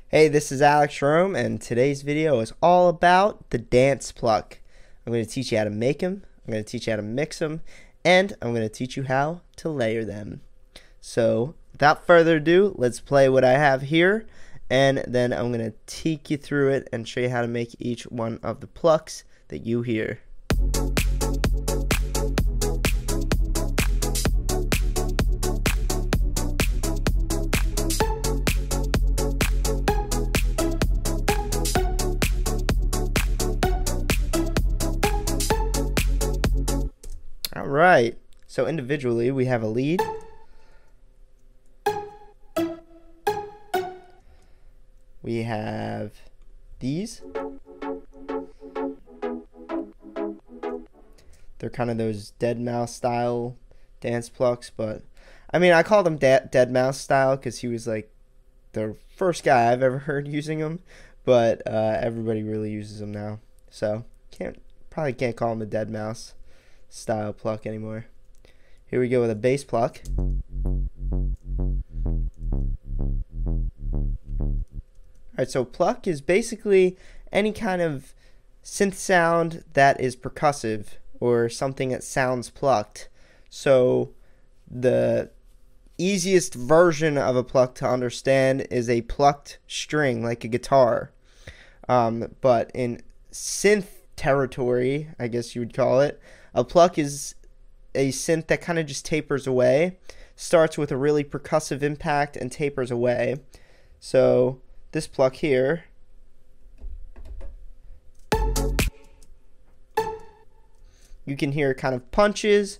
Hey, this is Elektron, and today's video is all about the dance pluck. I'm going to teach you how to make them, I'm going to teach you how to mix them, and I'm going to teach you how to layer them. So, without further ado, let's play what I have here, and then I'm going to take you through it and show you how to make each one of the plucks that you hear. Alright, so individually we have a lead, we have these, they're kind of those dead mouse style dance plucks, but I mean I call them dead mouse style because he was like the first guy I've ever heard using them, but everybody really uses them now, so probably can't call them a dead mouse style pluck anymore. Here we go with a bass pluck. Alright, so pluck is basically any kind of synth sound that is percussive or something that sounds plucked. So the easiest version of a pluck to understand is a plucked string like a guitar. But in synth territory, I guess you would call it, a pluck is a synth that kind of just tapers away, starts with a really percussive impact and tapers away. So this pluck here, you can hear kind of punches,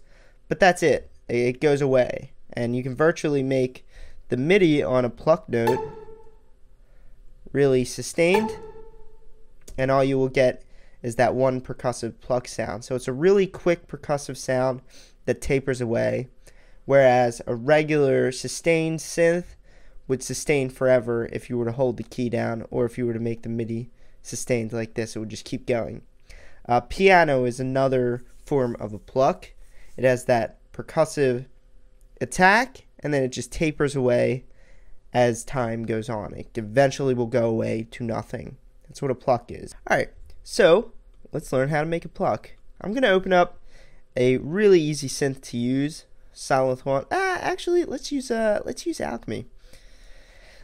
but that's it. It goes away. And you can virtually make the Midi on a pluck note really sustained, and all you will get is that one percussive pluck sound. So it's a really quick percussive sound that tapers away, whereas a regular sustained synth would sustain forever if you were to hold the key down, or if you were to make the Midi sustained like this, it would just keep going. Piano is another form of a pluck. It has that percussive attack, and then it just tapers away as time goes on. It eventually will go away to nothing. That's what a pluck is. Alright, so let's learn how to make a pluck. I'm going to open up a really easy synth to use, Sylenth one. Actually, let's use Alchemy.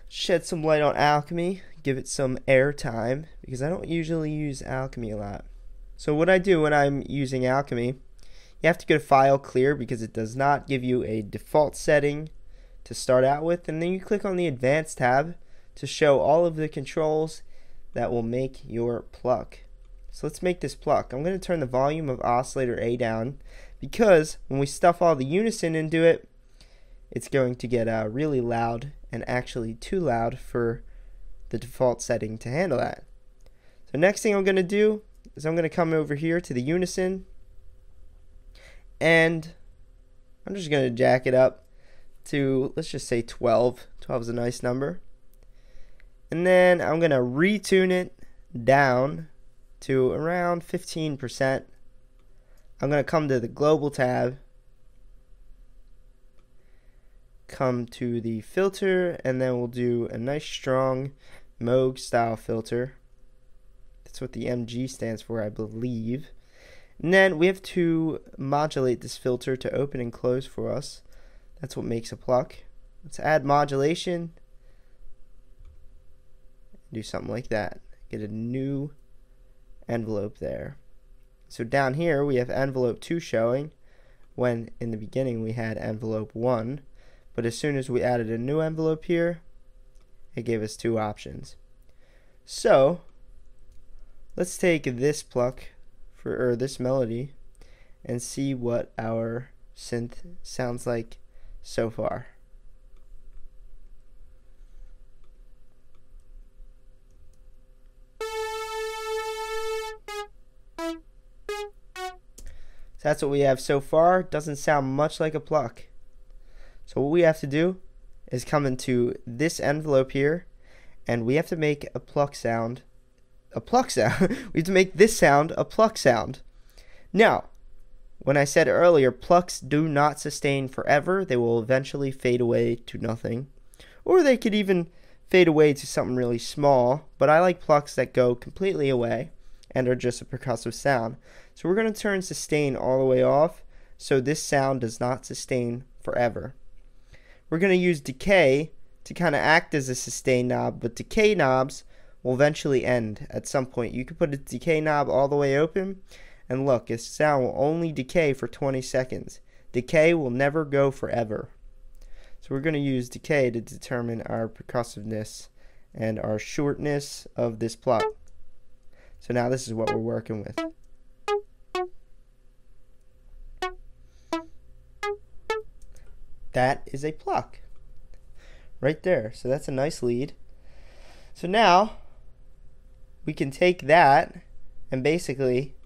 Shed some light on Alchemy, give it some air time, because I don't usually use Alchemy a lot. So what I do when I'm using Alchemy, you have to go to File, Clear, because it does not give you a default setting to start out with, and then you click on the Advanced tab to show all of the controls that will make your pluck. So let's make this pluck. I'm going to turn the volume of oscillator A down, because when we stuff all the unison into it, it's going to get really loud, and actually too loud for the default setting to handle that. So next thing I'm going to do is I'm going to come over here to the unison, and I'm just going to jack it up to, let's just say 12. 12 is a nice number. And then I'm going to retune it down to around 15%. I'm going to come to the global tab, come to the filter, and then we'll do a nice strong Moog style filter. That's what the MG stands for, I believe. And then we have to modulate this filter to open and close for us. That's what makes a pluck. Let's add modulation. Do something like that. Get a new envelope there. So down here we have envelope 2 showing, when in the beginning we had envelope 1, but as soon as we added a new envelope here, it gave us 2 options. So let's take this pluck or this melody and see what our synth sounds like so far. So that's what we have so far. Doesn't sound much like a pluck. So what we have to do is come into this envelope here, and we have to make a pluck sound. We have to make this sound a pluck sound. Now, when I said earlier, plucks do not sustain forever. They will eventually fade away to nothing. Or they could even fade away to something really small, but I like plucks that go completely away and are just a percussive sound. So we're going to turn sustain all the way off so this sound does not sustain forever. We're going to use decay to kind of act as a sustain knob, but decay knobs will eventually end at some point. You can put a decay knob all the way open, and look, this sound will only decay for 20 seconds. Decay will never go forever. So we're going to use decay to determine our percussiveness and our shortness of this pluck. So now this is what we're working with. That is a pluck right there. So that's a nice lead. So now we can take that and basically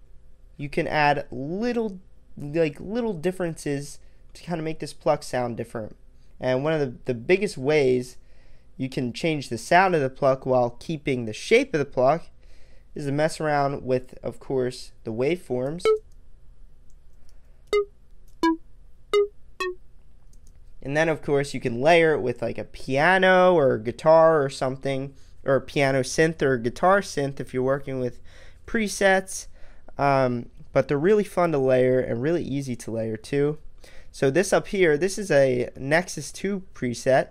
you can add little differences to kind of make this pluck sound different. And one of the biggest ways you can change the sound of the pluck while keeping the shape of the pluck is to mess around with, of course, the waveforms. And then, of course, you can layer it with like a piano or a guitar or something, or a piano synth or a guitar synth if you're working with presets. But they're really fun to layer and really easy to layer too. So this up here, this is a Nexus 2 preset.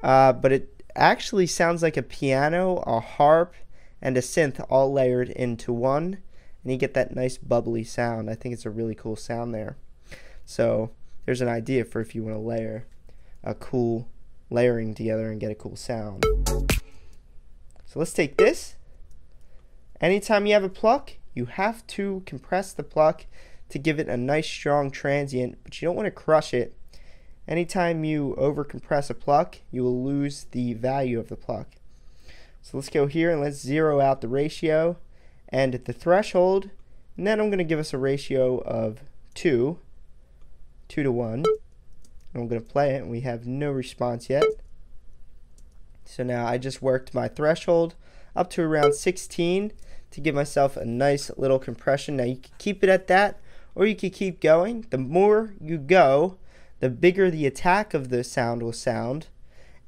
But it actually sounds like a piano, a harp, and a synth all layered into one. And you get that nice bubbly sound. I think it's a really cool sound there. So there's an idea for if you want to layer a cool layering together and get a cool sound. So let's take this. Anytime you have a pluck, you have to compress the pluck to give it a nice strong transient, but you don't want to crush it. Anytime you over compress a pluck, you will lose the value of the pluck. So let's go here and let's zero out the ratio and the threshold, and then I'm going to give us a ratio of 2 to 1. And I'm going to play it, and we have no response yet. So now I just worked my threshold up to around 16 to give myself a nice little compression. Now you can keep it at that, or you can keep going. The more you go, the bigger the attack of the sound will sound,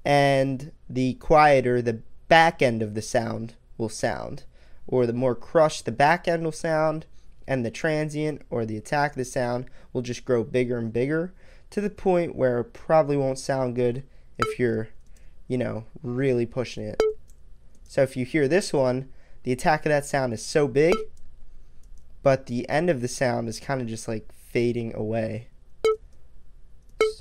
and the quieter the back end of the sound will sound, or the more crushed the back end will sound, and the transient or the attack of the sound will just grow bigger and bigger to the point where it probably won't sound good if you're, really pushing it. So if you hear this one, the attack of that sound is so big, but the end of the sound is kind of just like fading away.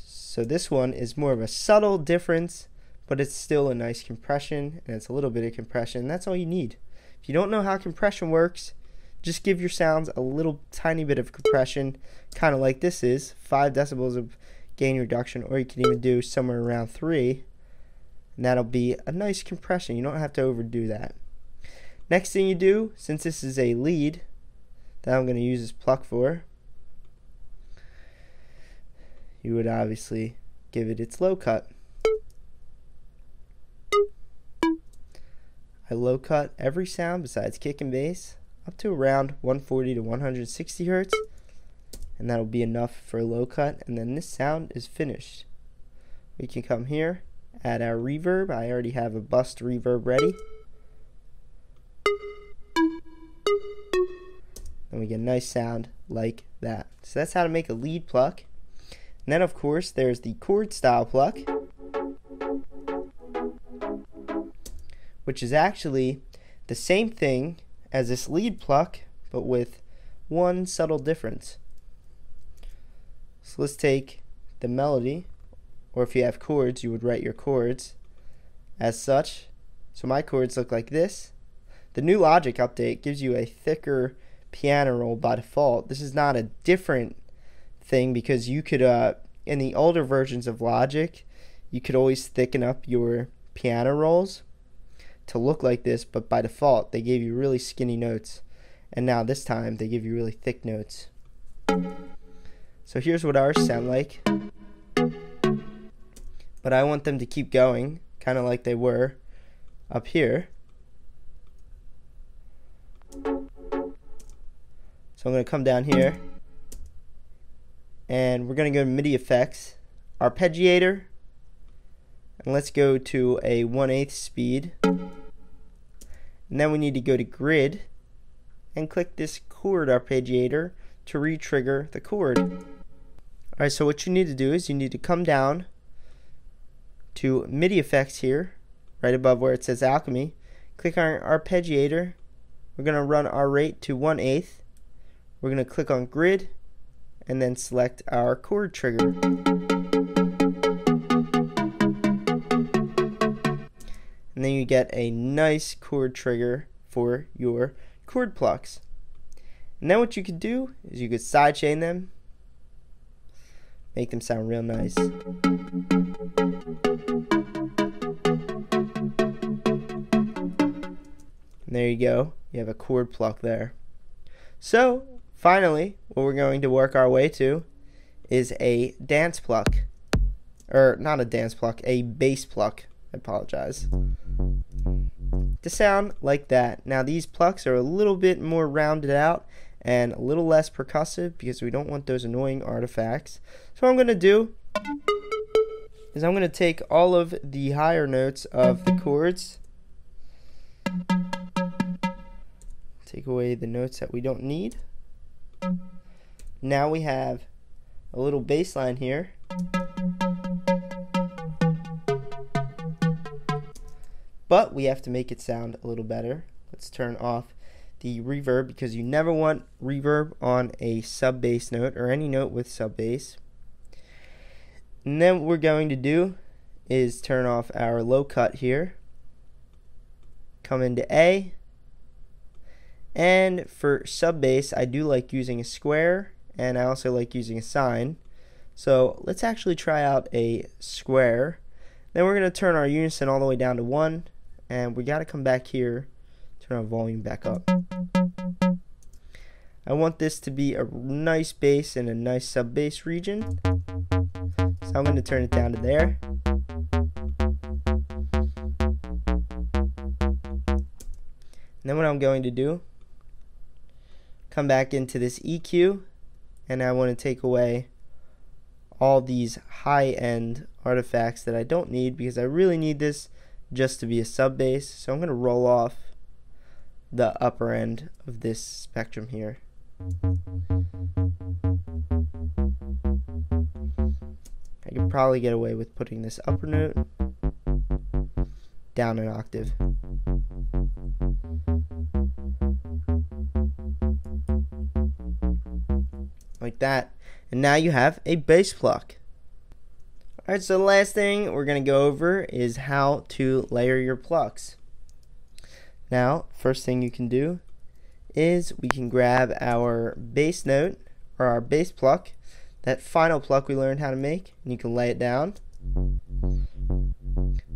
So this one is more of a subtle difference, but it's still a nice compression, and it's a little bit of compression. That's all you need. If you don't know how compression works, just give your sounds a little tiny bit of compression, kind of like this is, 5 decibels of gain reduction, or you can even do somewhere around 3, and that'll be a nice compression. You don't have to overdo that. Next thing you do, since this is a lead that I'm going to use this pluck for, you would obviously give it its low cut. I low cut every sound besides kick and bass up to around 140 to 160 hertz, and that'll be enough for a low cut, and then this sound is finished. We can come here, add our reverb. I already have a bust reverb ready. And we get a nice sound like that. So that's how to make a lead pluck. And then of course there's the chord style pluck, which is actually the same thing as this lead pluck, but with one subtle difference. So let's take the melody, or if you have chords, you would write your chords as such. So my chords look like this. The new Logic update gives you a thicker piano roll by default. This is not a different thing, because you could, in the older versions of Logic, you could always thicken up your piano rolls to look like this, but by default they gave you really skinny notes, and now this time they give you really thick notes. So here's what ours sound like, but I want them to keep going kind of like they were up here. So I'm going to come down here, and we're going to go to MIDI effects, arpeggiator, And let's go to a 1/8 speed. And then we need to go to grid and click this chord arpeggiator to re-trigger the chord. Alright, so what you need to do is you need to come down to MIDI effects here, right above where it says Alchemy. Click on arpeggiator. We're going to run our rate to 1/8. We're going to click on grid and then select our chord trigger. And then you get a nice chord trigger for your chord plucks. And then what you could do is you could sidechain them, make them sound real nice. And there you go, you have a chord pluck there. So finally, what we're going to work our way to is a dance pluck, or not a dance pluck, a bass pluck. I apologize. To sound like that. Now these plucks are a little bit more rounded out and a little less percussive because we don't want those annoying artifacts. So what I'm going to do is I'm going to take all of the higher notes of the chords, take away the notes that we don't need. Now we have a little bass line here. But we have to make it sound a little better. Let's turn off the reverb because you never want reverb on a sub bass note or any note with sub bass. And then what we're going to do is turn off our low cut here. Come into A. And for sub bass, I do like using a square, and I also like using a sine. So let's actually try out a square. Then we're going to turn our unison all the way down to 1. And we got to come back here, turn our volume back up. I want this to be a nice bass in a nice sub bass region. So I'm going to turn it down to there. And then what I'm going to do, come back into this EQ, and I want to take away all these high-end artifacts that I don't need because I really need this just to be a sub bass. So I'm going to roll off the upper end of this spectrum here. I could probably get away with putting this upper note down an octave. Like that. And now you have a bass pluck. Alright, so the last thing we're going to go over is how to layer your plucks. Now, first thing you can do is we can grab our bass note, or our bass pluck, that final pluck we learned how to make, and you can lay it down.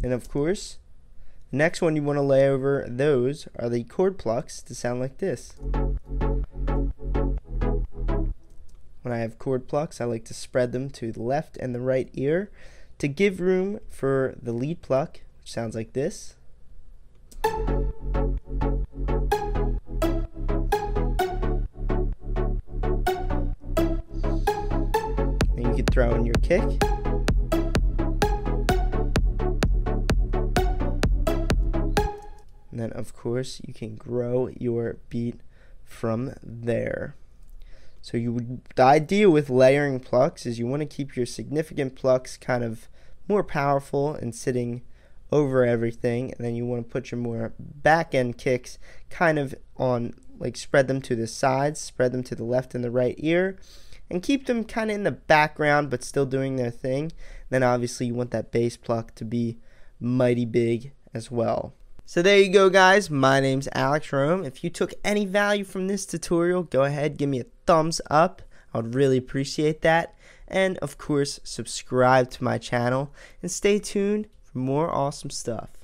And of course, the next one you want to lay over those are the chord plucks to sound like this. When I have chord plucks, I like to spread them to the left and the right ear to give room for the lead pluck, which sounds like this. And you can throw in your kick. And then of course you can grow your beat from there. So the idea with layering plucks is you want to keep your significant plucks kind of more powerful and sitting over everything, and then you want to put your more back end kicks kind of on, like spread them to the sides, spread them to the left and the right ear, and keep them kind of in the background but still doing their thing. Then obviously you want that bass pluck to be mighty big as well. So there you go, guys. My name's Alex Rome. If you took any value from this tutorial, go ahead, give me a thumbs up. I would really appreciate that. And of course, subscribe to my channel and stay tuned for more awesome stuff.